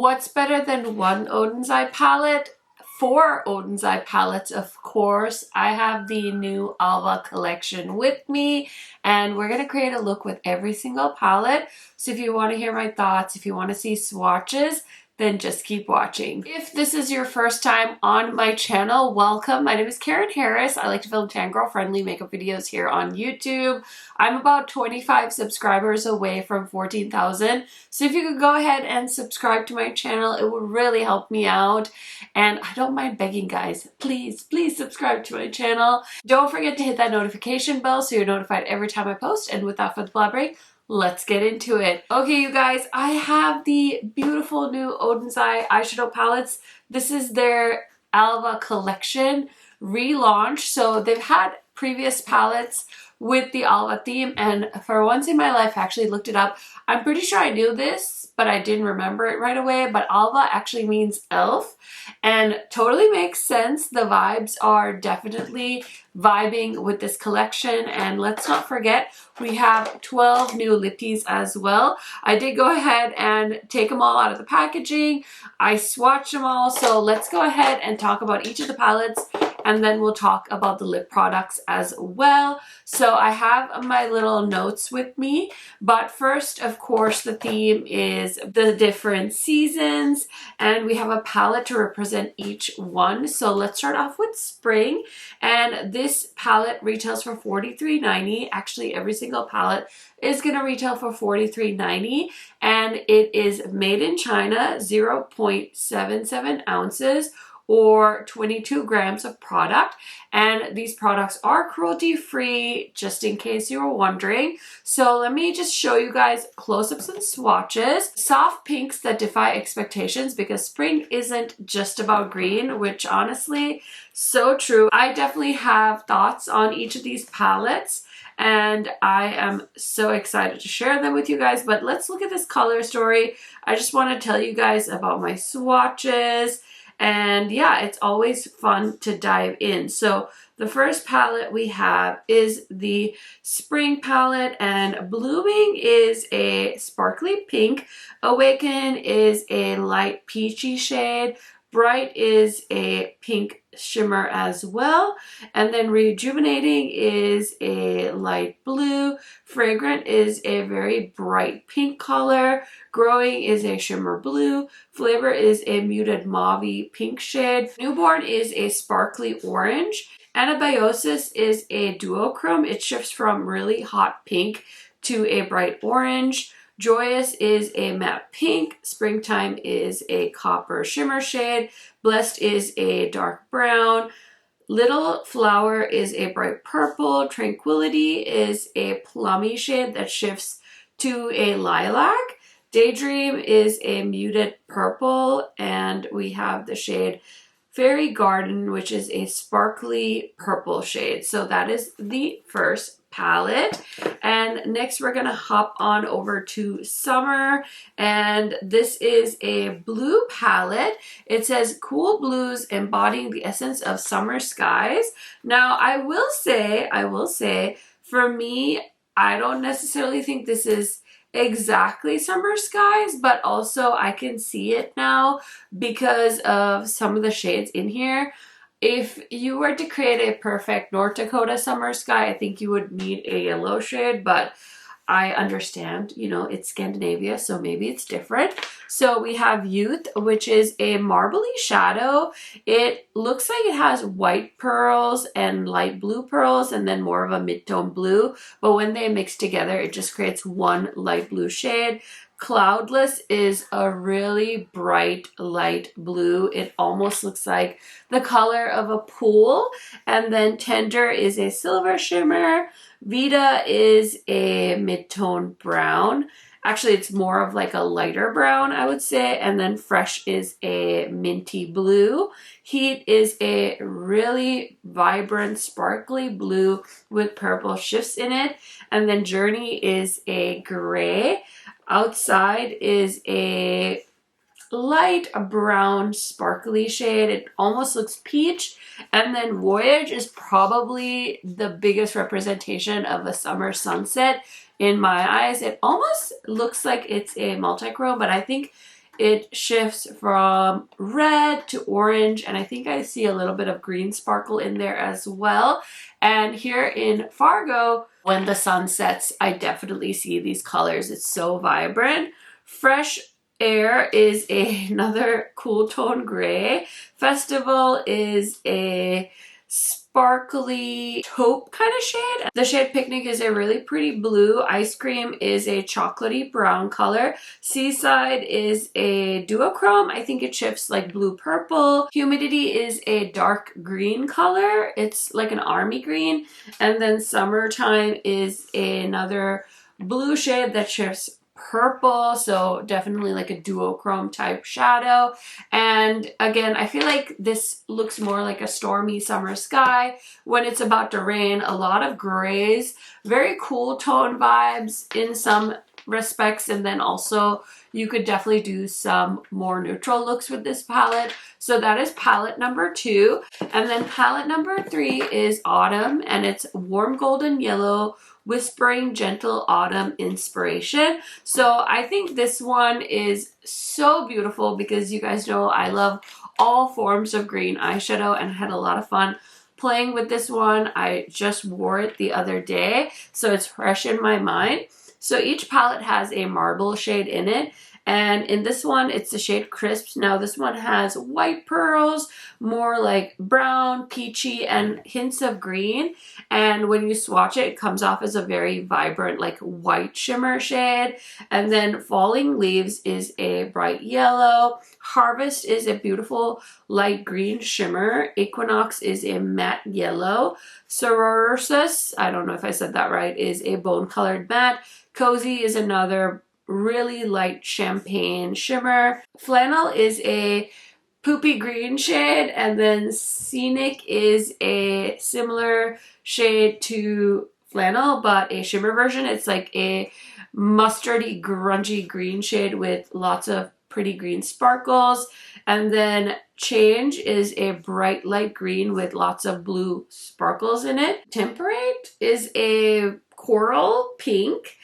What's better than one Oden's Eye palette? 4 Oden's Eye palettes, of course. I have the new Älva collection with me, and we're going to create a look with every single palette. So if you want to hear my thoughts, if you want to see swatches, then just keep watching. If this is your first time on my channel, welcome. My name is Karen Harris. I like to film tan girl friendly makeup videos here on YouTube. I'm about 25 subscribers away from 14,000. So if you could go ahead and subscribe to my channel, it would really help me out. And I don't mind begging, guys, please subscribe to my channel. Don't forget to hit that notification bell so you're notified every time I post. And without further blabbering, let's get into it. Okay, you guys, I have the beautiful new Oden's Eye eyeshadow palettes. This is their Älva collection relaunch. So they've had previous palettes with the Älva theme, and for once in my life I actually looked it up. I'm pretty sure I knew this, but I didn't remember it right away. But Älva actually means elf, and totally makes sense. The vibes are definitely vibing with this collection. And let's not forget, we have 12 new lippies as well. I did go ahead and take them all out of the packaging. I swatched them all. So let's go ahead and talk about each of the palettes, and then we'll talk about the lip products as well. So I have my little notes with me, but first, of course, the theme is the different seasons, and we have a palette to represent each one. So let's start off with spring, and this palette retails for $43.90. Actually, every single palette is going to retail for $43.90, and it is made in China, 0.77 ounces, or 22 grams of product. And these products are cruelty free, just in case you were wondering. So let me just show you guys close-ups and swatches. Soft pinks that defy expectations, because spring isn't just about green, which honestly, so true. I definitely have thoughts on each of these palettes, and I am so excited to share them with you guys. But let's look at this color story. I just want to tell you guys about my swatches. And yeah, it's always fun to dive in. So the first palette we have is the spring palette, and Blooming is a sparkly pink, Awaken is a light peachy shade, Bright is a pink shimmer as well, and then Rejuvenating is a light blue, Fragrant is a very bright pink color, Growing is a shimmer blue, Flavor is a muted mauve pink shade, Newborn is a sparkly orange, Anabiosis is a duochrome. It shifts from really hot pink to a bright orange. Joyous is a matte pink. Springtime is a copper shimmer shade. Blessed is a dark brown. Little Flower is a bright purple. Tranquility is a plummy shade that shifts to a lilac. Daydream is a muted purple, and we have the shade Fairy Garden, which is a sparkly purple shade. So that is the first palette. And next we're gonna hop on over to summer, and this is a blue palette. It says cool blues embodying the essence of summer skies. Now I will say, for me, I don't necessarily think this is exactly summer skies, but also I can see it now because of some of the shades in here. If you were to create a perfect North Dakota summer sky, I think you would need a yellow shade, but I understand, you know, it's Scandinavia, so maybe it's different. So we have Youth, which is a marbly shadow. It looks like it has white pearls and light blue pearls, and then more of a mid-tone blue. But when they mix together, it just creates one light blue shade. Cloudless is a really bright light blue. It almost looks like the color of a pool. And then Tender is a silver shimmer. Vita is a mid-tone brown. Actually, it's more of like a lighter brown, I would say. And then Fresh is a minty blue. Heat is a really vibrant, sparkly blue with purple shifts in it. And then Journey is a gray. Outside is a light brown sparkly shade. It almost looks peach. And then Voyage is probably the biggest representation of a summer sunset in my eyes. It almost looks like it's a multi-chrome, but I think It shifts from red to orange, and I think I see a little bit of green sparkle in there as well. And here in Fargo, when the sun sets, I definitely see these colors. It's so vibrant. Fresh Air is another cool tone gray. Festival is a sparkly taupe kind of shade. The shade Picnic is a really pretty blue. Ice Cream is a chocolatey brown color. Seaside is a duochrome. I think it shifts like blue purple. Humidity is a dark green color. It's like an army green. And then Summertime is another blue shade that shifts purple, so definitely like a duochrome type shadow. And again, I feel like this looks more like a stormy summer sky when it's about to rain. A lot of grays, very cool tone vibes in some respects, and then also you could definitely do some more neutral looks with this palette. So that is palette number 2. And then palette number 3 is Autumn, and it's warm golden yellow, whispering gentle autumn inspiration. So I think this one is so beautiful because you guys know I love all forms of green eyeshadow and had a lot of fun playing with this one. I just wore it the other day, so it's fresh in my mind. So each palette has a marble shade in it. And in this one, it's the shade Crisp. Now this one has white pearls, more like brown, peachy, and hints of green. And when you swatch it, it comes off as a very vibrant, like white shimmer shade. And then Falling Leaves is a bright yellow. Harvest is a beautiful light green shimmer. Equinox is a matte yellow. Sororitas, I don't know if I said that right, is a bone-colored matte. Cozy is another really light champagne shimmer. Flannel is a poopy green shade, and then Scenic is a similar shade to Flannel, but a shimmer version. It's like a mustardy, grungy green shade with lots of pretty green sparkles. And then Change is a bright light green with lots of blue sparkles in it. Temperate is a coral pink.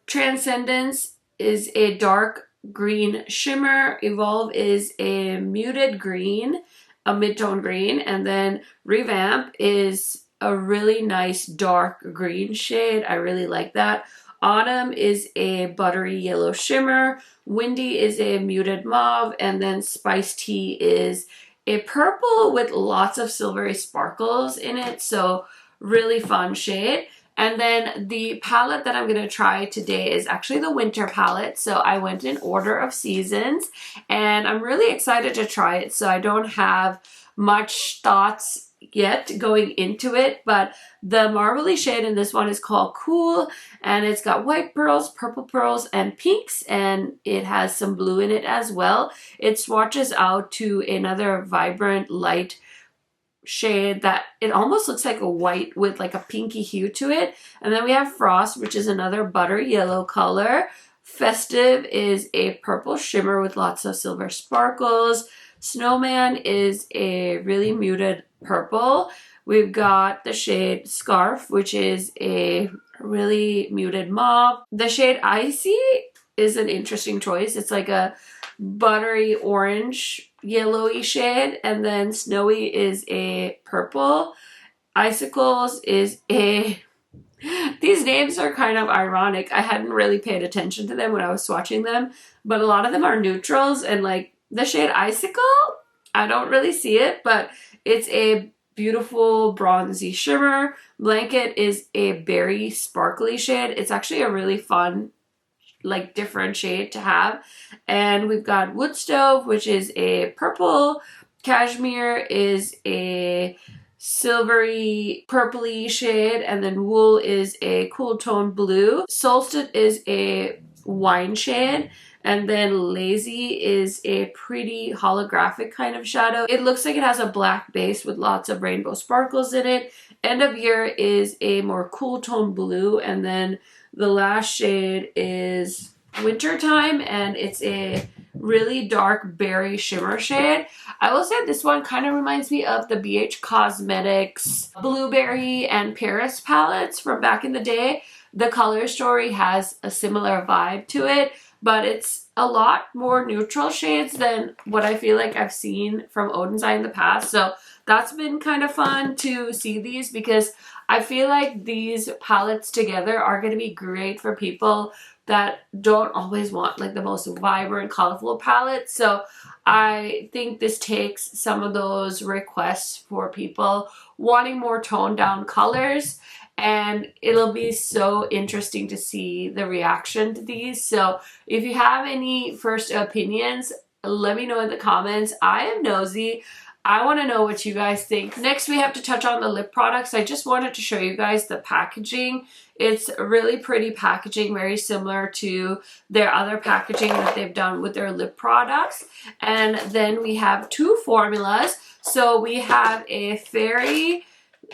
Transcendence is a dark green shimmer. Evolve is a muted green, a mid-tone green. And then Revamp is a really nice dark green shade. I really like that. Autumn is a buttery yellow shimmer. Windy is a muted mauve. And then Spice Tea is a purple with lots of silvery sparkles in it. So really fun shade. And then the palette that I'm going to try today is actually the winter palette. So I went in order of seasons, and I'm really excited to try it. So I don't have much thoughts yet going into it, but the marbly shade in this one is called Cool, and it's got white pearls, purple pearls, and pinks, and it has some blue in it as well. It swatches out to another vibrant light shade that it almost looks like a white with like a pinky hue to it. And then we have Frost, which is another buttery yellow color. Festive is a purple shimmer with lots of silver sparkles. Snowman is a really muted purple. We've got the shade Scarf, which is a really muted mauve. The shade Icy is an interesting choice. It's like a buttery orange yellowy shade. And then Snowy is a purple. Icicles is a these names are kind of ironic. I hadn't really paid attention to them when I was swatching them, but a lot of them are neutrals. And like the shade Icicle, I don't really see it, but it's a beautiful bronzy shimmer. Blanket is a berry sparkly shade. It's actually a really fun, like different shade to have. And we've got Wood Stove, which is a purple. Cashmere is a silvery purpley shade, and then Wool is a cool tone blue. Solstice is a wine shade, and then Lazy is a pretty holographic kind of shadow. It looks like it has a black base with lots of rainbow sparkles in it. End of Year is a more cool tone blue, and then the last shade is Wintertime, and it's a really dark berry shimmer shade. I will say this one kind of reminds me of the BH Cosmetics Blueberry and Paris palettes from back in the day. The color story has a similar vibe to it, but it's a lot more neutral shades than what I feel like I've seen from Odens in the past. So that's been kind of fun to see these, because I feel like these palettes together are going to be great for people that don't always want like the most vibrant, colorful palette. So I think this takes some of those requests for people wanting more toned down colors, and it'll be so interesting to see the reaction to these. So if you have any first opinions, let me know in the comments. I am nosy. I want to know what you guys think. Next, we have to touch on the lip products. I just wanted to show you guys the packaging. It's really pretty packaging, very similar to their other packaging that they've done with their lip products. And then we have two formulas. So we have a Fairy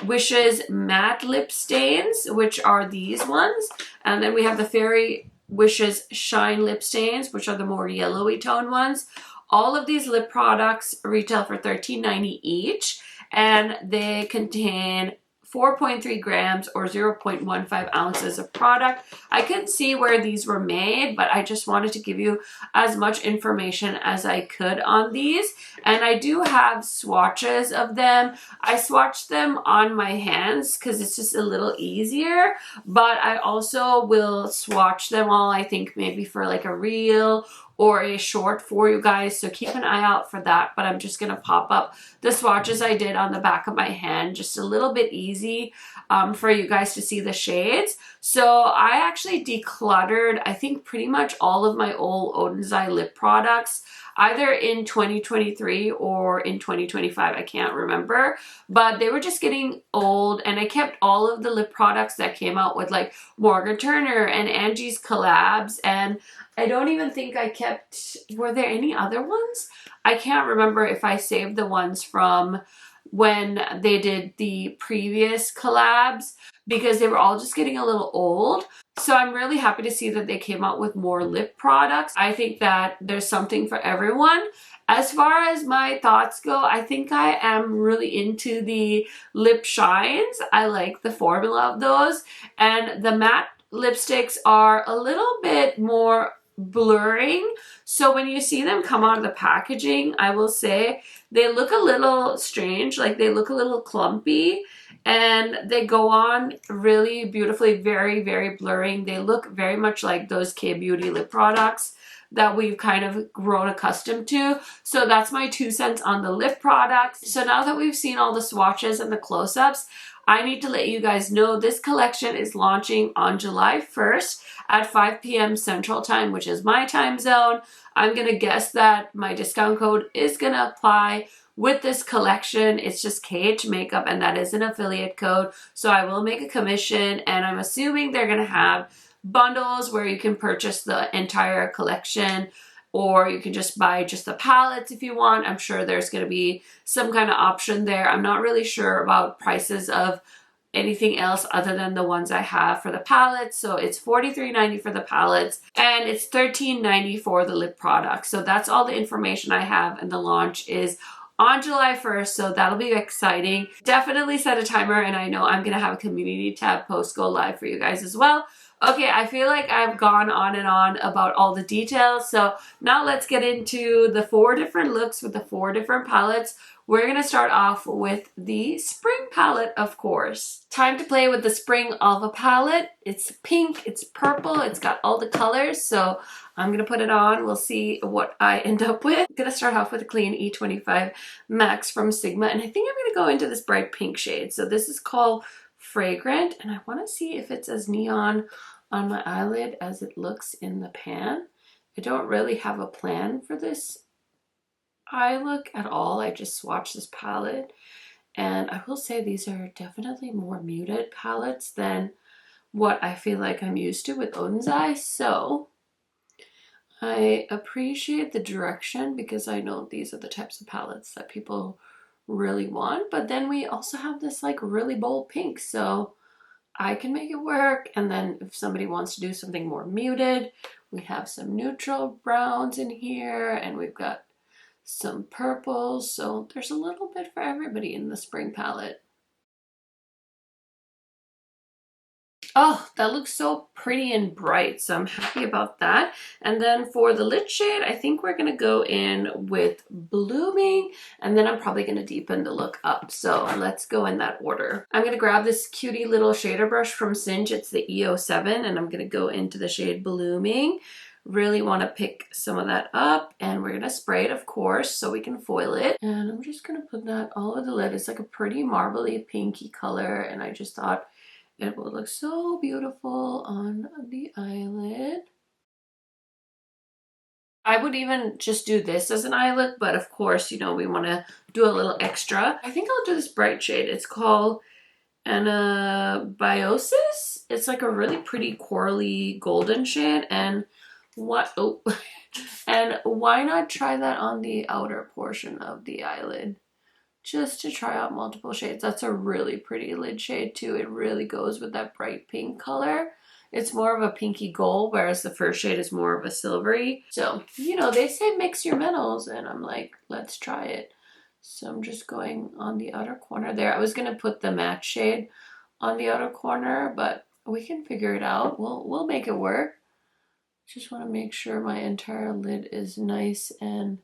Wishes matte lip stains, which are these ones. And then we have the Fairy Wishes shine lip stains, which are the more yellowy tone ones. All of these lip products retail for $13.90 each, and they contain 4.3 grams or 0.15 ounces of product. I couldn't see where these were made, but I just wanted to give you as much information as I could on these. And I do have swatches of them. I swatched them on my hands because it's just a little easier, but I also will swatch them all, I think maybe for like a reel or a short for you guys, so keep an eye out for that. But I'm just gonna pop up the swatches I did on the back of my hand, just a little bit easy for you guys to see the shades. So I actually decluttered, I think, pretty much all of my old Odens lip products, either in 2023 or in 2025, I can't remember, but they were just getting old, and I kept all of the lip products that came out with like Morgan Turner and Angie's collabs, and I don't even think I kept, were there any other ones? I can't remember if I saved the ones from when they did the previous collabs, because they were all just getting a little old. So I'm really happy to see that they came out with more lip products. I think that there's something for everyone. As far as my thoughts go, I think I am really into the lip shines. I like the formula of those. And the matte lipsticks are a little bit more blurring. So when you see them come out of the packaging, I will say they look a little strange, like they look a little clumpy, and they go on really beautifully, very, very blurring. They look very much like those K-Beauty lip products that we've kind of grown accustomed to. So that's my 2 cents on the lip products. So now that we've seen all the swatches and the close-ups, I need to let you guys know this collection is launching on July 1st at 5 p.m. Central Time, which is my time zone. I'm going to guess that my discount code is going to apply with this collection. It's just KH Makeup, and that is an affiliate code. So I will make a commission, and I'm assuming they're going to have bundles where you can purchase the entire collection, or you can just buy just the palettes if you want. I'm sure there's going to be some kind of option there. I'm not really sure about prices of anything else other than the ones I have for the palettes. So it's $43.90 for the palettes, and it's $13.90 for the lip products. So that's all the information I have, and the launch is on July 1st, so that'll be exciting. Definitely set a timer, and I know I'm going to have a community tab post go live for you guys as well. Okay, I feel like I've gone on and on about all the details, so now let's get into the 4 different looks with the 4 different palettes. We're going to start off with the spring palette, of course. Time to play with the spring Älva palette. It's pink, it's purple, it's got all the colors, so I'm going to put it on. We'll see what I end up with. I'm going to start off with a clean E25 Max from Sigma, and I think I'm going to go into this bright pink shade. So this is called Fragrant, and I want to see if it's as neon on my eyelid as it looks in the pan. I don't really have a plan for this eye look at all. I just swatched this palette, and I will say these are definitely more muted palettes than what I feel like I'm used to with Odens Eye. So I appreciate the direction, because I know these are the types of palettes that people really want. But then we also have this like really bold pink, so I can make it work. And then if somebody wants to do something more muted, we have some neutral browns in here, and we've got some purples. So there's a little bit for everybody in the spring palette. Oh, that looks so pretty and bright, so I'm happy about that. And then for the lid shade, I think we're gonna go in with Blooming, and then I'm probably gonna deepen the look up. So let's go in that order. I'm gonna grab this cutie little shader brush from Singe. It's the E07, and I'm gonna go into the shade Blooming. Really wanna pick some of that up, and we're gonna spray it, of course, so we can foil it. And I'm just gonna put that all over the lid. It's like a pretty marbly pinky color, and I just thought it will look so beautiful on the eyelid. I would even just do this as an eyelid, but of course, you know, we want to do a little extra. I think I'll do this bright shade. It's called Anabiosis. It's like a really pretty corally golden shade. And what? Oh, and why not try that on the outer portion of the eyelid? Just to try out multiple shades. That's a really pretty lid shade too. It really goes with that bright pink color. It's more of a pinky gold, whereas the first shade is more of a silvery. So, you know, they say mix your metals, and I'm like, let's try it. So I'm just going on the outer corner there. I was gonna put the matte shade on the outer corner, but we can figure it out. We'll make it work. Just want to make sure my entire lid is nice and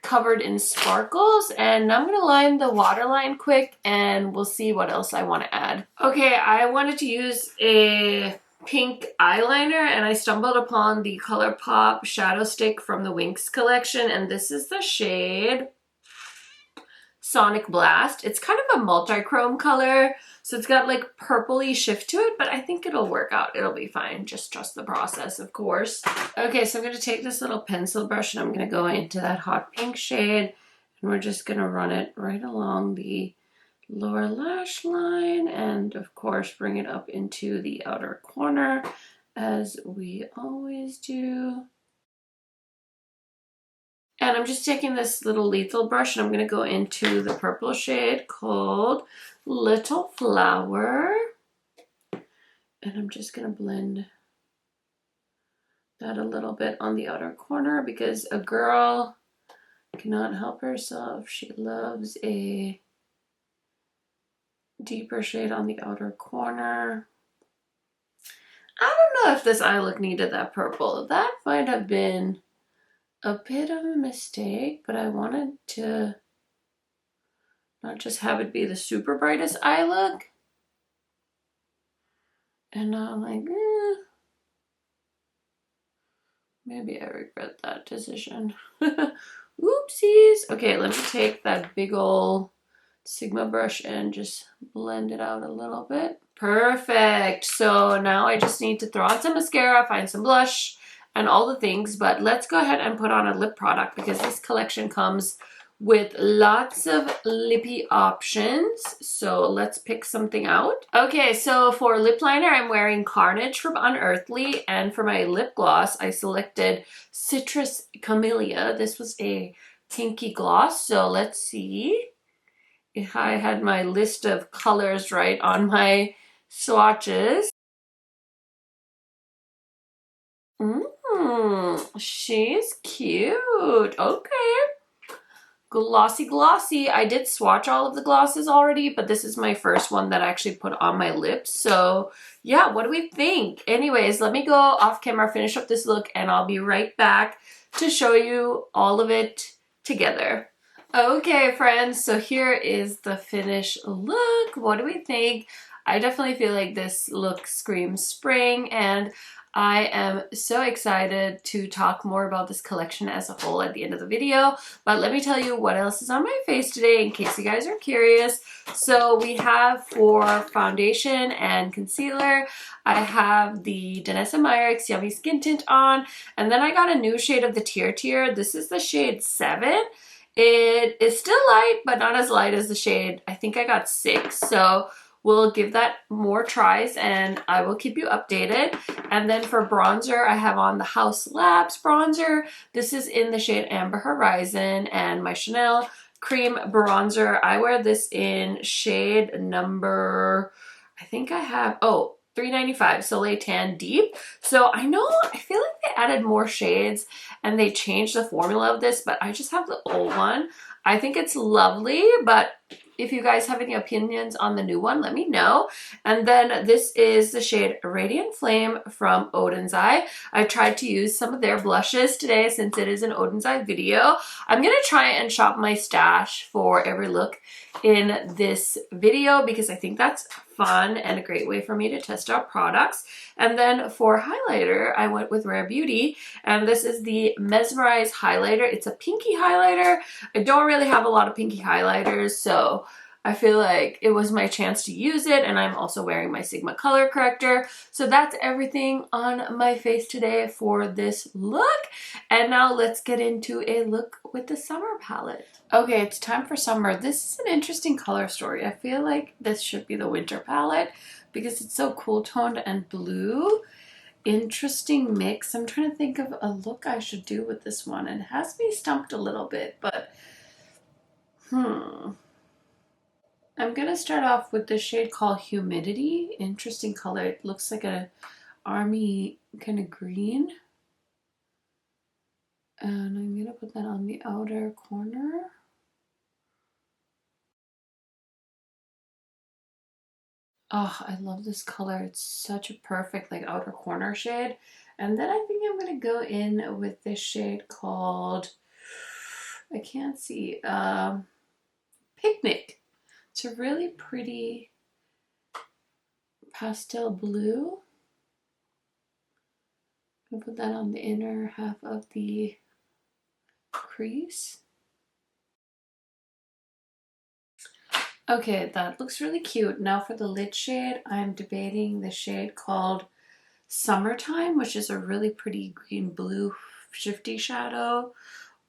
covered in sparkles, and I'm gonna line the waterline quick and we'll see what else I want to add. Okay, I wanted to use a pink eyeliner and I stumbled upon the ColourPop shadow stick from the Winx collection, and this is the shade Sonic Blast. It's kind of a multi-chrome color, so it's got like purpley shift to it, but I think it'll work out. It'll be fine. Just trust the process, of course. Okay, so I'm going to take this little pencil brush and I'm going to go into that hot pink shade, and we're just going to run it right along the lower lash line and of course bring it up into the outer corner as we always do. And I'm just taking this little lethal brush and I'm going to go into the purple shade called Little Flower. And I'm just going to blend that a little bit on the outer corner because a girl cannot help herself. She loves a deeper shade on the outer corner. I don't know if this eye look needed that purple. That might have been a bit of a mistake, but I wanted to not just have it be the super brightest eye look. And now I'm like, maybe I regret that decision. Oopsies. Okay, let me take that big ol' Sigma brush and just blend it out a little bit. Perfect. So now I just need to throw on some mascara, find some blush, and all the things, but let's go ahead and put on a lip product because this collection comes with lots of lippy options. So let's pick something out. Okay, so for lip liner, I'm wearing Carnage from Unearthly, and for my lip gloss, I selected Citrus Camellia. This was a pinky gloss, so let's see if I had my list of colors right on my swatches. She's cute. Okay. Glossy, glossy. I did swatch all of the glosses already, but this is my first one that I actually put on my lips. So yeah, what do we think? Anyways, let me go off camera, finish up this look, and I'll be right back to show you all of it together. Okay, friends, so here is the finished look. What do we think? I definitely feel like this look screams spring, and I am so excited to talk more about this collection as a whole at the end of the video. But let me tell you what else is on my face today in case you guys are curious. So we have for foundation and concealer, I have the Danessa Myricks Yummy Skin Tint on. And then I got a new shade of the Tear Tear. This is the shade 7. It is still light, but not as light as the shade. I think I got 6. So we'll give that more tries and I will keep you updated. And then for bronzer, I have on the House Labs bronzer. This is in the shade Amber Horizon, and my Chanel cream bronzer. I wear this in shade number, I think I have, 395 Soleil Tan Deep. So I feel like they added more shades and they changed the formula of this, but I just have the old one. I think it's lovely, but If you guys have any opinions on the new one, let me know. And then this is the shade Radiant Flame from Oden's Eye. I tried to use some of their blushes today since it is an Oden's Eye video. I'm going to try and shop my stash for every look in this video because I think that's fun and a great way for me to test out products. And then for highlighter, I went with Rare Beauty, and this is the Mesmerize highlighter. It's a pinky highlighter. I don't really have a lot of pinky highlighters, so I feel like it was my chance to use it, and I'm also wearing my Sigma color corrector. So that's everything on my face today for this look. And now let's get into a look with the summer palette. Okay, it's time for summer. This is an interesting color story. I feel like this should be the winter palette because it's so cool toned and blue. Interesting mix. I'm trying to think of a look I should do with this one. It has me stumped a little bit, but I'm gonna start off with the shade called Humidity. Interesting color. It looks like a army kind of green. And I'm gonna put that on the outer corner. Oh, I love this color. It's such a perfect like outer corner shade. And then I think I'm gonna go in with this shade called, I can't see, Picnic. It's a really pretty pastel blue. I'll put that on the inner half of the crease. Okay, that looks really cute. Now for the lid shade, I'm debating the shade called Summertime, which is a really pretty green blue shifty shadow.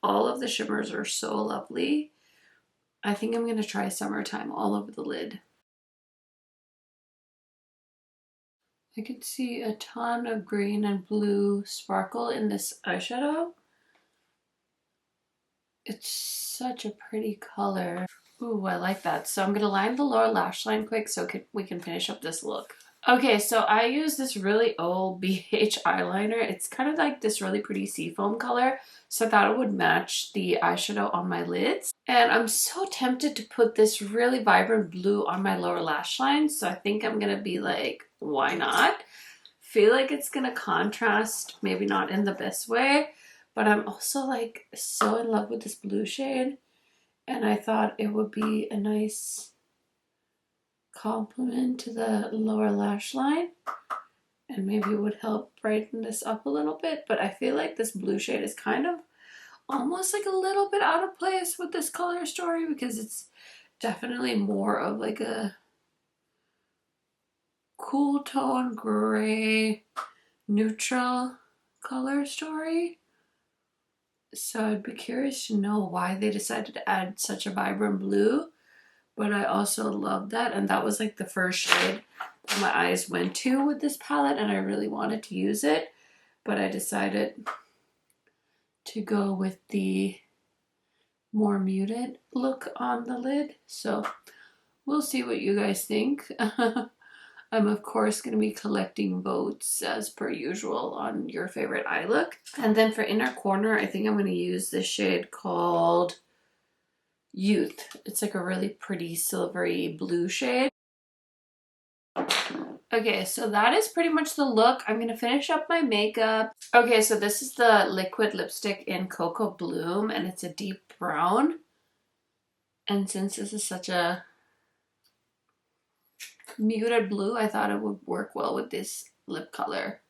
All of the shimmers are so lovely. I think I'm going to try Summertime all over the lid. I can see a ton of green and blue sparkle in this eyeshadow. It's such a pretty color. Ooh, I like that. So I'm going to line the lower lash line quick so we can finish up this look. Okay, so I use this really old BH eyeliner. It's kind of like this really pretty seafoam color. So I thought it would match the eyeshadow on my lids. And I'm so tempted to put this really vibrant blue on my lower lash line. So I think I'm going to be like, why not? Feel like it's going to contrast, maybe not in the best way. But I'm also like so in love with this blue shade. And I thought it would be a nice complement to the lower lash line. And maybe it would help brighten this up a little bit. But I feel like this blue shade is kind of almost like a little bit out of place with this color story because it's definitely more of like a cool tone gray neutral color story. So I'd be curious to know why they decided to add such a vibrant blue, but I also love that, and that was like the first shade that my eyes went to with this palette, and I really wanted to use it, but I decided to go with the more muted look on the lid. So we'll see what you guys think. I'm of course going to be collecting votes as per usual on your favorite eye look. And then for inner corner, I think I'm going to use this shade called Youth. It's like a really pretty silvery blue shade. Okay, so that is pretty much the look. I'm going to finish up my makeup. Okay, so this is the liquid lipstick in Cocoa Bloom, and it's a deep brown. And since this is such a muted blue, I thought it would work well with this lip color.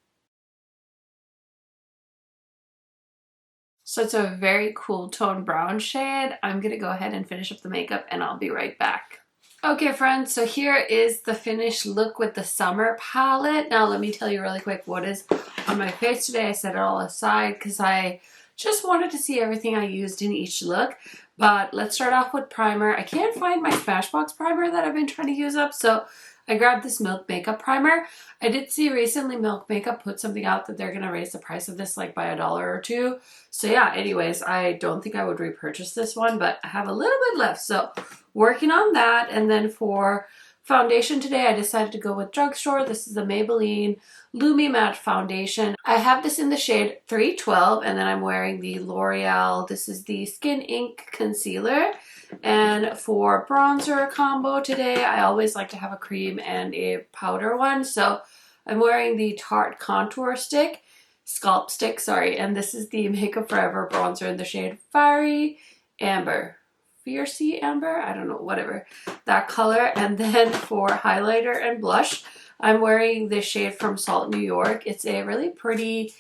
So it's a very cool tone brown shade. I'm gonna go ahead and finish up the makeup and I'll be right back. Okay friends, so here is the finished look with the summer palette. Now let me tell you really quick what is on my face today. I set it all aside because I just wanted to see everything I used in each look. But let's start off with primer. I can't find my Smashbox primer that I've been trying to use up, so I grabbed this Milk Makeup primer. I did see recently Milk Makeup put something out that they're gonna raise the price of this like by $1 or $2. So yeah, anyways, I don't think I would repurchase this one, but I have a little bit left. So working on that. And then for foundation today, I decided to go with Drugstore. This is the Maybelline Lumi Matte Foundation. I have this in the shade 312, and then I'm wearing the L'Oreal. This is the Skin Ink Concealer. And for bronzer combo today, I always like to have a cream and a powder one. So I'm wearing the Tarte Contour Stick, Sculpt Stick, sorry. And this is the Makeup Forever bronzer in the shade Fiery Amber. Fiercey Amber? I don't know, whatever. That color. And then for highlighter and blush, I'm wearing this shade from Salt New York. It's a really pretty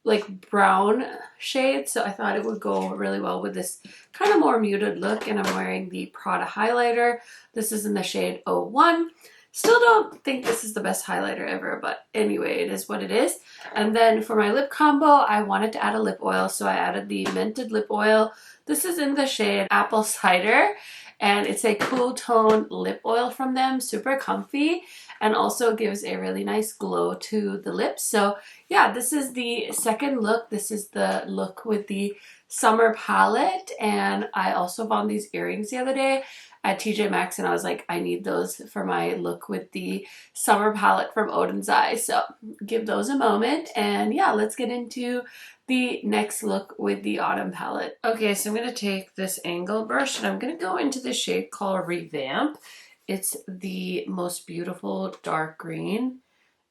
like brown shade, so I thought it would go really well with this kind of more muted look. And I'm wearing the Prada highlighter. This is in the shade 01. Still don't think this is the best highlighter ever, but anyway, it is what it is. And then for my lip combo, I wanted to add a lip oil, so I added the Mented Lip Oil. This is in the shade Apple Cider, and it's a cool tone lip oil from them, super comfy, and also gives a really nice glow to the lips. So yeah, this is the second look. This is the look with the summer palette, and I also found these earrings the other day at TJ Maxx, and I was like, I need those for my look with the summer palette from Oden's Eye. So give those a moment, and yeah, let's get into the next look with the autumn palette. Okay, so I'm going to take this angle brush and I'm going to go into the shade called Revamp. It's the most beautiful dark green,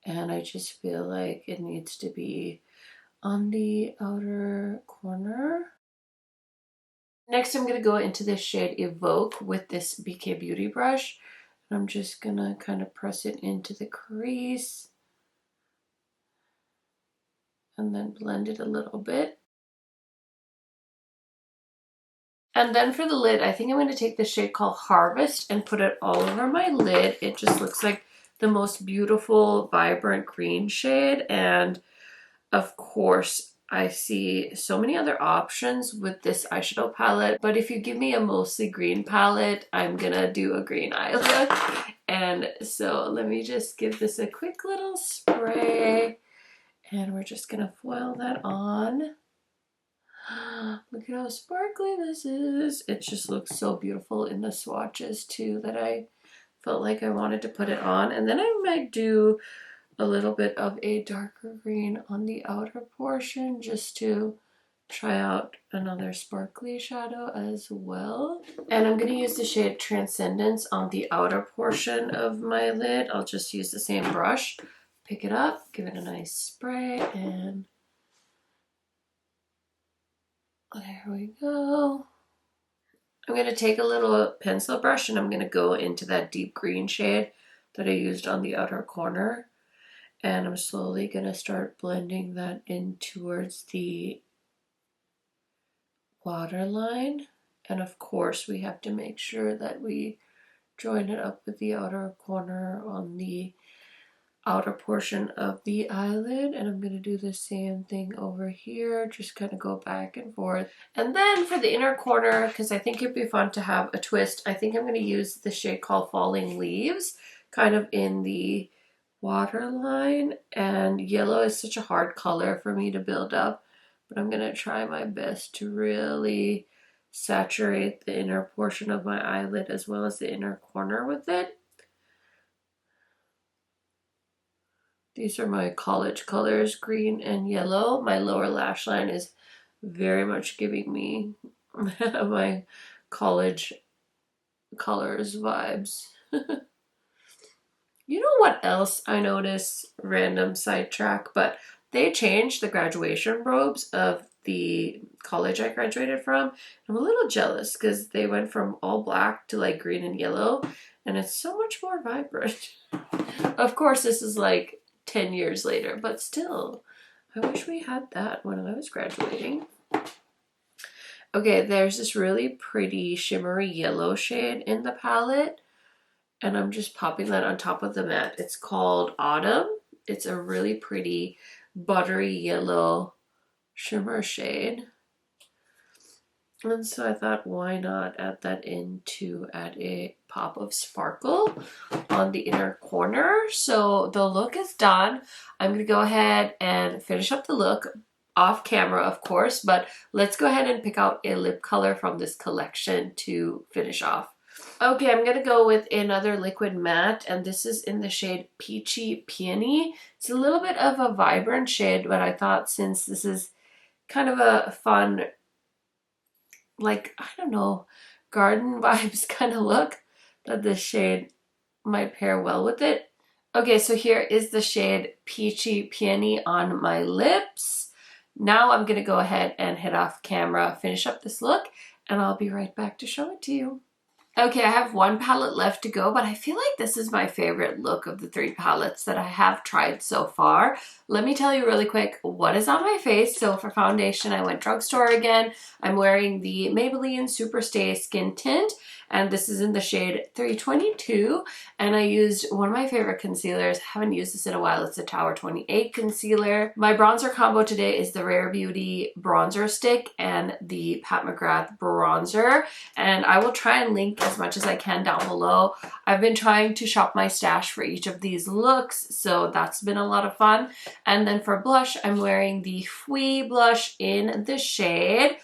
and I just feel like it needs to be on the outer corner. Next, I'm going to go into this shade Evoke with this BK Beauty brush. I'm just going to kind of press it into the crease and then blend it a little bit. And then for the lid, I think I'm going to take the shade called Harvest and put it all over my lid. It just looks like the most beautiful, vibrant green shade. And of course, I see so many other options with this eyeshadow palette. But if you give me a mostly green palette, I'm going to do a green eye look. And so let me just give this a quick little spray. And we're just going to foil that on. Look at how sparkly this is. It just looks so beautiful in the swatches too that I felt like I wanted to put it on. And then I might do a little bit of a darker green on the outer portion just to try out another sparkly shadow as well. And I'm going to use the shade Transcendence on the outer portion of my lid. I'll just use the same brush, pick it up, give it a nice spray, and there we go. I'm going to take a little pencil brush and I'm going to go into that deep green shade that I used on the outer corner. And I'm slowly going to start blending that in towards the waterline. And of course, we have to make sure that we join it up with the outer corner on the outer portion of the eyelid. And I'm going to do the same thing over here, just kind of go back and forth. And then for the inner corner, because I think it'd be fun to have a twist, I think I'm going to use the shade called Falling Leaves, kind of in the waterline. And yellow is such a hard color for me to build up, but I'm going to try my best to really saturate the inner portion of my eyelid as well as the inner corner with it. These are my college colors, green and yellow. My lower lash line is very much giving me my college colors vibes. You know what else I noticed? Random sidetrack, but they changed the graduation robes of the college I graduated from. I'm a little jealous because they went from all black to like green and yellow, and it's so much more vibrant. Of course, this is like 10 years later, but still, I wish we had that when I was graduating. Okay, there's this really pretty shimmery yellow shade in the palette, and I'm just popping that on top of the matte. It's called Autumn. It's a really pretty buttery yellow shimmer shade. And so I thought, why not add that in to add a pop of sparkle on the inner corner. So the look is done. I'm going to go ahead and finish up the look off camera, of course, but let's go ahead and pick out a lip color from this collection to finish off. Okay, I'm going to go with another liquid matte, and this is in the shade Peachy Peony. It's a little bit of a vibrant shade, but I thought since this is kind of a fun, like, I don't know, garden vibes kind of look that this shade might pair well with it. Okay, so here is the shade Peachy Peony on my lips. Now I'm going to go ahead and hit off camera, finish up this look, and I'll be right back to show it to you. Okay, I have one palette left to go, but I feel like this is my favorite look of the 3 palettes that I have tried so far. Let me tell you really quick what is on my face. So for foundation, I went drugstore again. I'm wearing the Maybelline Superstay Skin Tint, and this is in the shade 322. And I used one of my favorite concealers. Haven't used this in a while. It's the Tower 28 concealer. My bronzer combo today is the Rare Beauty bronzer stick and the Pat McGrath bronzer. And I will try and link as much as I can down below. I've been trying to shop my stash for each of these looks, so that's been a lot of fun. And then for blush, I'm wearing the Fui blush in the shade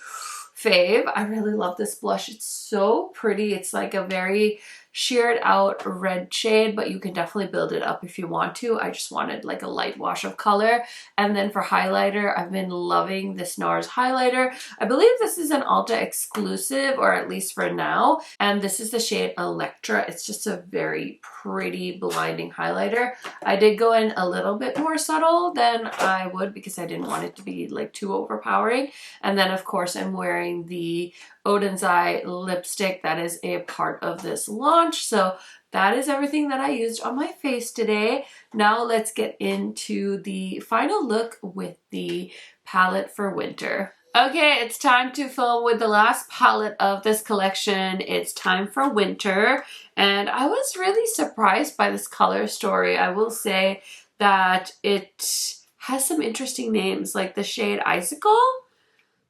Fave. I really love this blush. It's so pretty. It's like a very sheared out red shade, but you can definitely build it up if you want to. I just wanted like a light wash of color. And then for highlighter, I've been loving this NARS highlighter. I believe this is an Ulta exclusive, or at least for now. And this is the shade Electra. It's just a very pretty blinding highlighter. I did go in a little bit more subtle than I would because I didn't want it to be like too overpowering. And then of course I'm wearing the Odens Eye lipstick that is a part of this launch. So that is everything that I used on my face today. Now let's get into the final look with the palette for winter. Okay, it's time to film with the last palette of this collection. It's time for winter, and I was really surprised by this color story. I will say that it has some interesting names, like the shade Icicle.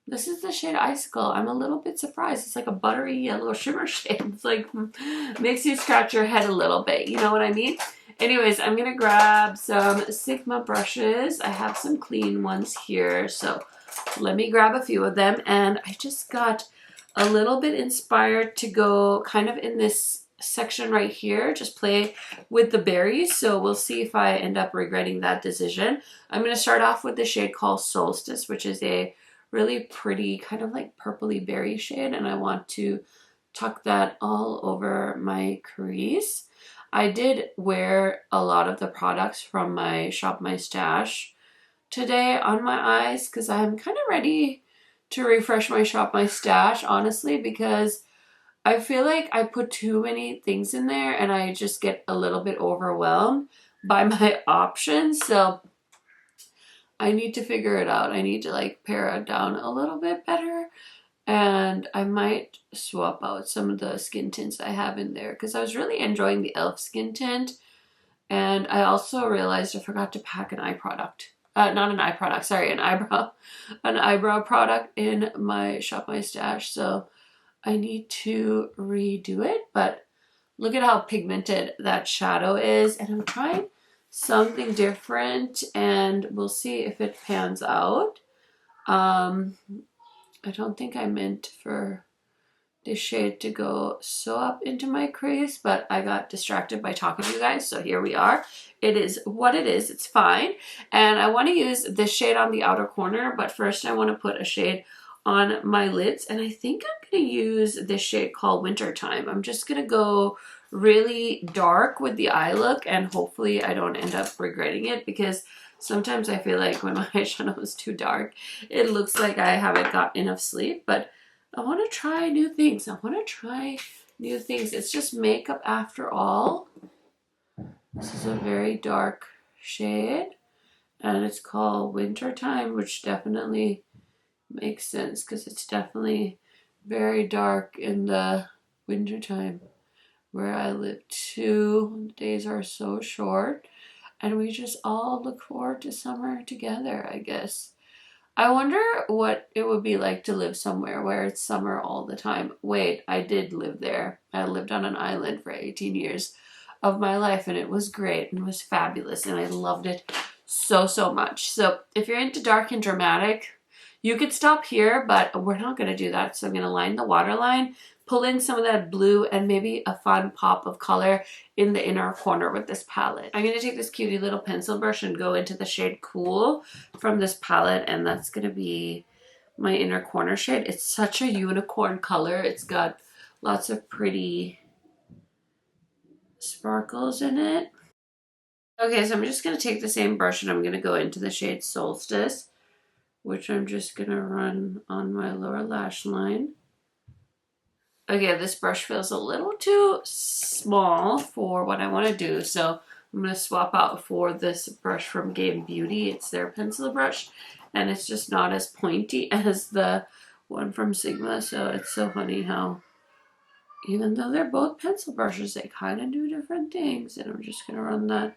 This is the shade Icicle. I'm a little bit surprised. It's like a buttery yellow shimmer shade. It's like, makes you scratch your head a little bit. You know what I mean? Anyways, I'm going to grab some Sigma brushes. I have some clean ones here. So let me grab a few of them. And I just got a little bit inspired to go kind of in this section right here. Just play with the berries. So we'll see if I end up regretting that decision. I'm going to start off with the shade called Solstice, which is a really pretty kind of like purpley berry shade, and I want to tuck that all over my crease. I did wear a lot of the products from my Shop My Stash today on my eyes because I'm kind of ready to refresh my Shop My Stash, honestly, because I feel like I put too many things in there and I just get a little bit overwhelmed by my options. So I need to figure it out. I need to like pare it down a little bit better. And I might swap out some of the skin tints I have in there because I was really enjoying the e.l.f. skin tint. And I also realized I forgot to pack an eye product. Not an eye product, sorry, an eyebrow product in my Shop My Stash. So I need to redo it. But look at how pigmented that shadow is. And I'm trying something different and we'll see if it pans out. I don't think I meant for this shade to go so up into my crease, but I got distracted by talking to you guys, so here we are. It is what it is. It's fine. And I want to use this shade on the outer corner, but first I want to put a shade on my lids, and I think I'm going to use this shade called Wintertime. I'm just going to go really dark with the eye look, and hopefully I don't end up regretting it, because sometimes I feel like when my eyeshadow is too dark, it looks like I haven't got enough sleep. But I want to try new things. It's just makeup after all. This is a very dark shade, and it's called Wintertime, which definitely makes sense because it's definitely very dark in the wintertime where I live too. The days are so short and we just all look forward to summer together, I guess. I wonder what it would be like to live somewhere where it's summer all the time. Wait, I did live there. I lived on an island for 18 years of my life, and it was great and it was fabulous and I loved it so much. So if you're into dark and dramatic, you could stop here, but we're not going to do that. So I'm going to line the waterline, pull in some of that blue, and maybe a fun pop of color in the inner corner with this palette. I'm going to take this cutie little pencil brush and go into the shade Cool from this palette, and that's going to be my inner corner shade. It's such a unicorn color. It's got lots of pretty sparkles in it. Okay, so I'm just going to take the same brush and I'm going to go into the shade Solstice, which I'm just going to run on my lower lash line. Okay, this brush feels a little too small for what I want to do, so I'm going to swap out for this brush from Game Beauty. It's their pencil brush, and it's just not as pointy as the one from Sigma, so it's so funny how even though they're both pencil brushes, they kind of do different things. And I'm just going to run that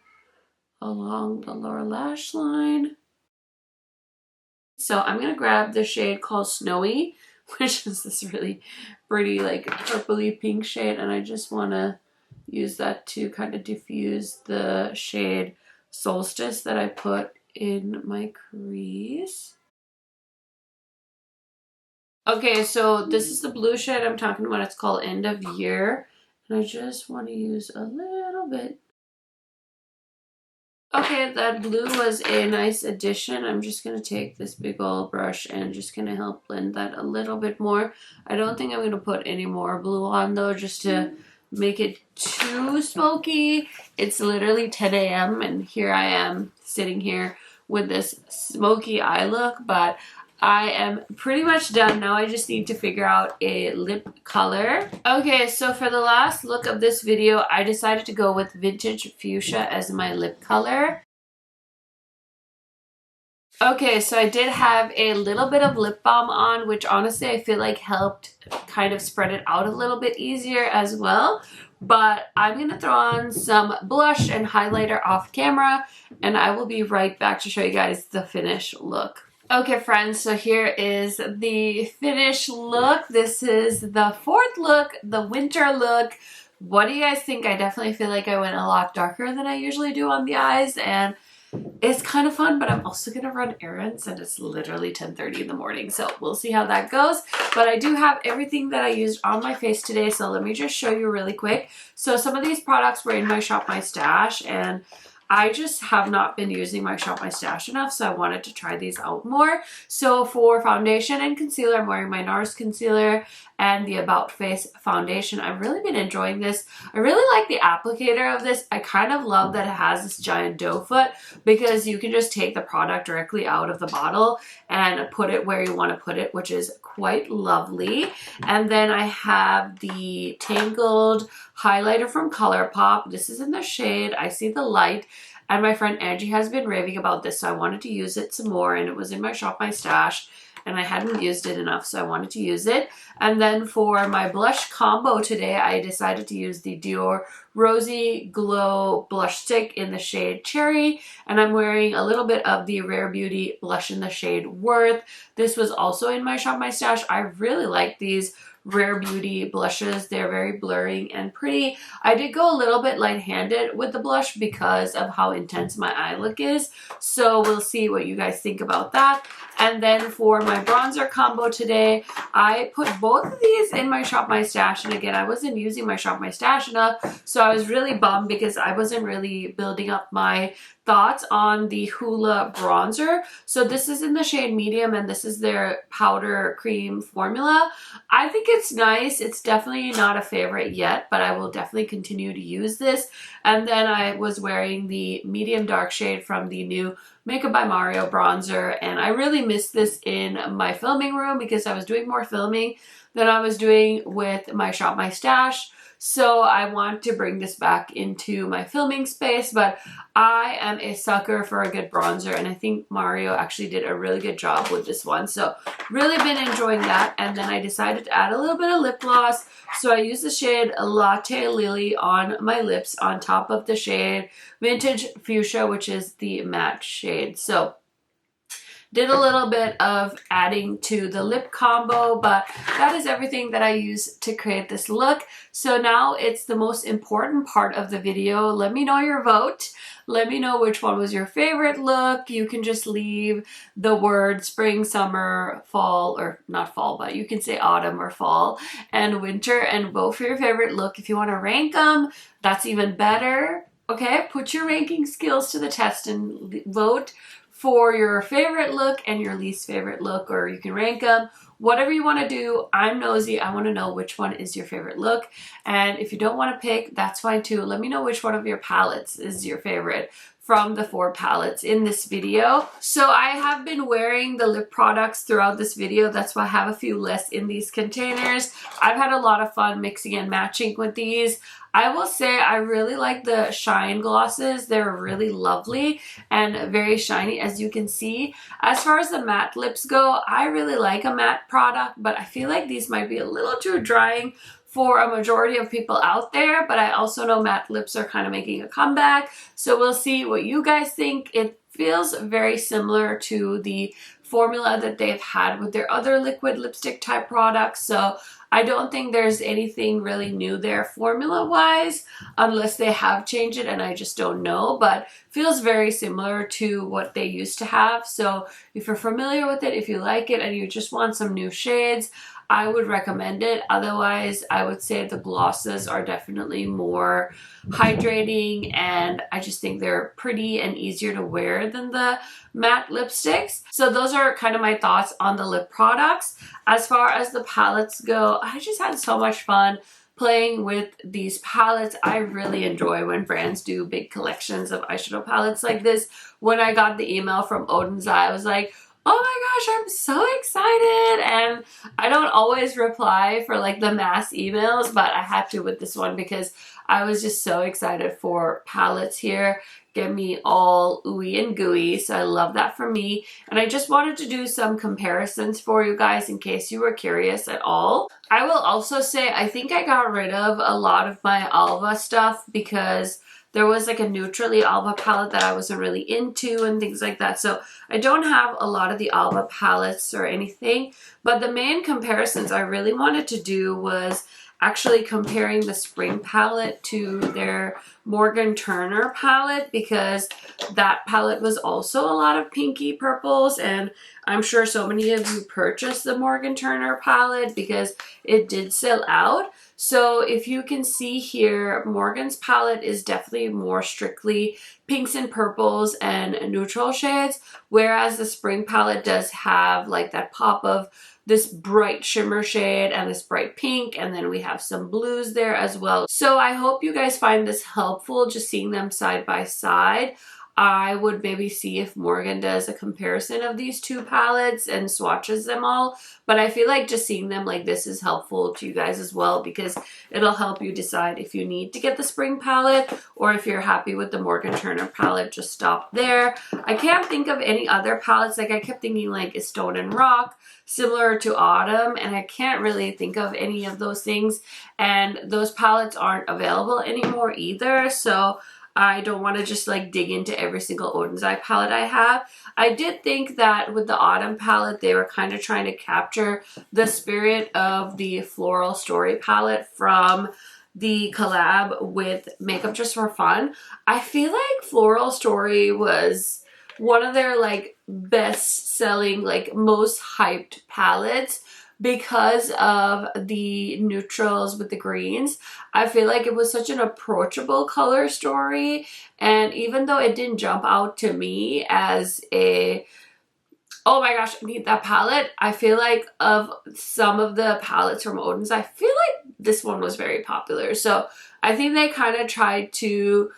along the lower lash line. So I'm going to grab the shade called Snowy, which is this really pretty like purpley pink shade. And I just want to use that to kind of diffuse the shade Solstice that I put in my crease. Okay, so this is the blue shade I'm talking about. It's called End of Year. And I just want to use a little bit. Okay, that blue was a nice addition. I'm just going to take this big old brush and just going to help blend that a little bit more. I don't think I'm going to put any more blue on though, just to make it too smoky. It's literally 10 a.m. and here I am sitting here with this smoky eye look, but I am pretty much done now. I just need to figure out a lip color. Okay, so for the last look of this video, I decided to go with Vintage Fuchsia as my lip color. Okay, so I did have a little bit of lip balm on, which honestly I feel like helped kind of spread it out a little bit easier as well. But I'm going to throw on some blush and highlighter off camera, and I will be right back to show you guys the finished look. Okay friends, so here is the finished look. This is the 4th look, the winter look. What do you guys think? I definitely feel like I went a lot darker than I usually do on the eyes, and it's kind of fun, but I'm also going to run errands and it's literally 10:30 in the morning, so we'll see how that goes. But I do have everything that I used on my face today, so let me just show you really quick. So some of these products were in my Shop My Stash, and I just have not been using my Shop My Stash enough, so I wanted to try these out more. So for foundation and concealer, I'm wearing my NARS concealer and the About Face foundation. I've really been enjoying this. I really like the applicator of this. I kind of love that it has this giant doe foot because you can just take the product directly out of the bottle and put it where you want to put it, which is quite lovely. And then I have the Tangled highlighter from ColourPop. This is in the shade I See the Light. And my friend Angie has been raving about this, so I wanted to use it some more, and it was in my Shop My Stash, and I hadn't used it enough, so I wanted to use it. And then for my blush combo today, I decided to use the Dior Rosy Glow Blush Stick in the shade Cherry, and I'm wearing a little bit of the Rare Beauty blush in the shade Worth. This was also in my Shop My Stash. I really like these Rare Beauty blushes. They're very blurring and pretty. I did go a little bit light-handed with the blush because of how intense my eye look is, so we'll see what you guys think about that. And then for my bronzer combo today, I put both of these in my Shop My Stash, and again, I wasn't using my Shop My Stash enough, so I was really bummed because I wasn't really building up my thoughts on the Hoola bronzer. So this is in the shade medium, and this is their powder cream formula. I think it's nice. It's definitely not a favorite yet, but I will definitely continue to use this. And then I was wearing the medium dark shade from the new Makeup by Mario bronzer, and I really missed this in my filming room because I was doing more filming than I was doing with my Shop My Stash. So I want to bring this back into my filming space, but I am a sucker for a good bronzer, and I think Mario actually did a really good job with this one. So really been enjoying that. And then I decided to add a little bit of lip gloss. So I used the shade Latte Lily on my lips on top of the shade Vintage Fuchsia, which is the matte shade. So did a little bit of adding to the lip combo, but that is everything that I used to create this look. So now it's the most important part of the video. Let me know your vote. Let me know which one was your favorite look. You can just leave the word spring, summer, fall, or not fall, but you can say autumn or fall and winter, and vote for your favorite look. If you want to rank them, that's even better. Okay, put your ranking skills to the test and vote for your favorite look and your least favorite look, or you can rank them whatever you want to do. I'm nosy. I want to know which one is your favorite look. And if you don't want to pick, that's fine too. Let me know which one of your palettes is your favorite from the 4 palettes in this video. So I have been wearing the lip products throughout this video. That's why I have a few less in these containers. I've had a lot of fun mixing and matching with these. I will say I really like the shine glosses. They're really lovely and very shiny, as you can see. As far as the matte lips go, I really like a matte product, but I feel like these might be a little too drying for a majority of people out there, but I also know matte lips are kind of making a comeback, so we'll see what you guys think. It feels very similar to the formula that they've had with their other liquid lipstick type products, so I don't think there's anything really new there formula wise, unless they have changed it and I just don't know, but feels very similar to what they used to have. So if you're familiar with it, if you like it and you just want some new shades, I would recommend it. Otherwise, I would say the glosses are definitely more hydrating, and I just think they're pretty and easier to wear than the matte lipsticks. So those are kind of my thoughts on the lip products. As far as the palettes go, I just had so much fun playing with these palettes. I really enjoy when brands do big collections of eyeshadow palettes like this. When I got the email from Odens, I was like, oh my gosh, I'm so excited. And I don't always reply for like the mass emails, but I had to with this one because I was just so excited for palettes here. Get me all ooey and gooey, so I love that for me. And I just wanted to do some comparisons for you guys in case you were curious at all. I will also say I think I got rid of a lot of my Älva stuff because there was like a neutrally Älva palette that I wasn't really into and things like that. So I don't have a lot of the Älva palettes or anything. But the main comparisons I really wanted to do was actually comparing the spring palette to their Morgan Turner palette, because that palette was also a lot of pinky purples, and I'm sure so many of you purchased the Morgan Turner palette because it did sell out. So if you can see here, Morgan's palette is definitely more strictly pinks and purples and neutral shades, whereas the spring palette does have like that pop of this bright shimmer shade and this bright pink, and then we have some blues there as well. So I hope you guys find this helpful, just seeing them side by side. I would maybe see if Morgan does a comparison of these two palettes and swatches them all, but I feel like just seeing them like this is helpful to you guys as well, because it'll help you decide if you need to get the spring palette, or if you're happy with the Morgan Turner palette, just stop there. I can't think of any other palettes. Like I kept thinking like is Stone and Rock similar to Autumn, and I can't really think of any of those things, and those palettes aren't available anymore either, so I don't want to just like dig into every single Oden's Eye palette I have. I did think that with the Autumn palette, they were kind of trying to capture the spirit of the Floral Story palette from the collab with Makeup Just for Fun. I feel like Floral Story was one of their like best selling, like most hyped palettes because of the neutrals with the greens. I feel like it was such an approachable color story, and even though it didn't jump out to me as a oh my gosh, I need that palette, I feel like of some of the palettes from Odens, I feel like this one was very popular. So I think they kind of tried to,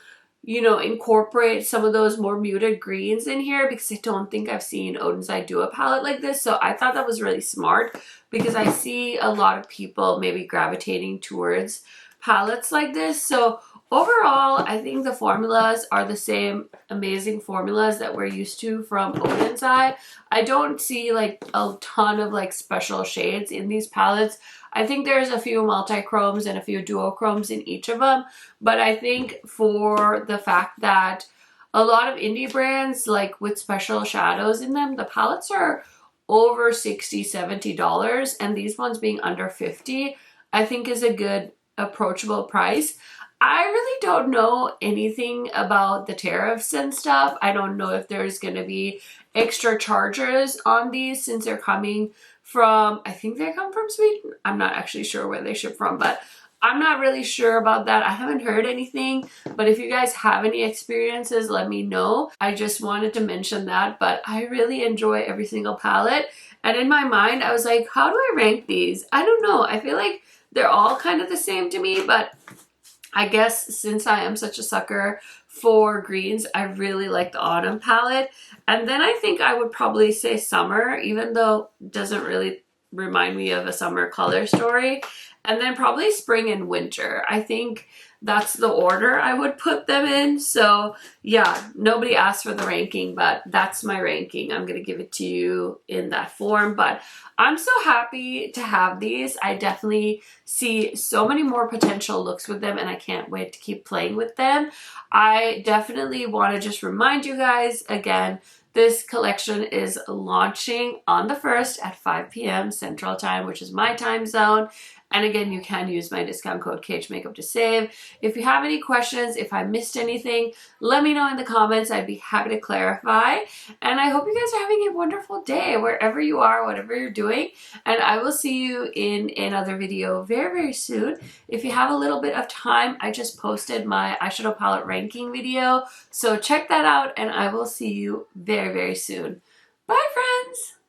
you know, incorporate some of those more muted greens in here, because I don't think I've seen Odens Eye do a palette like this. So I thought that was really smart, because I see a lot of people maybe gravitating towards palettes like this. So overall, I think the formulas are the same amazing formulas that we're used to from Odens Eye. I don't see like a ton of like special shades in these palettes. I think there's a few multi-chromes and a few duochromes in each of them, but I think for the fact that a lot of indie brands like with special shadows in them, the palettes are over $60–70, and these ones being under $50, I think is a good approachable price. I really don't know anything about the tariffs and stuff. I don't know if there's going to be extra charges on these since they're coming from, I think they come from Sweden. I'm not actually sure where they ship from, but I'm not really sure about that. I haven't heard anything, but if you guys have any experiences, let me know. I just wanted to mention that, but I really enjoy every single palette. And in my mind, I was like, how do I rank these? I don't know. I feel like they're all kind of the same to me, but I guess since I am such a sucker for greens, I really like the autumn palette. And then I think I would probably say summer, even though it doesn't really remind me of a summer color story. And then probably spring and winter. I think that's the order I would put them in. So yeah, nobody asked for the ranking, but that's my ranking. I'm going to give it to you in that form. But I'm so happy to have these. I definitely see so many more potential looks with them, and I can't wait to keep playing with them. I definitely want to just remind you guys again, this collection is launching on the 1st at 5 p.m. Central Time, which is my time zone. And again, you can use my discount code KHMakeup to save. If you have any questions, if I missed anything, let me know in the comments. I'd be happy to clarify. And I hope you guys are having a wonderful day wherever you are, whatever you're doing. And I will see you in another video very, very soon. If you have a little bit of time, I just posted my eyeshadow palette ranking video. So check that out, and I will see you very, very soon. Bye, friends!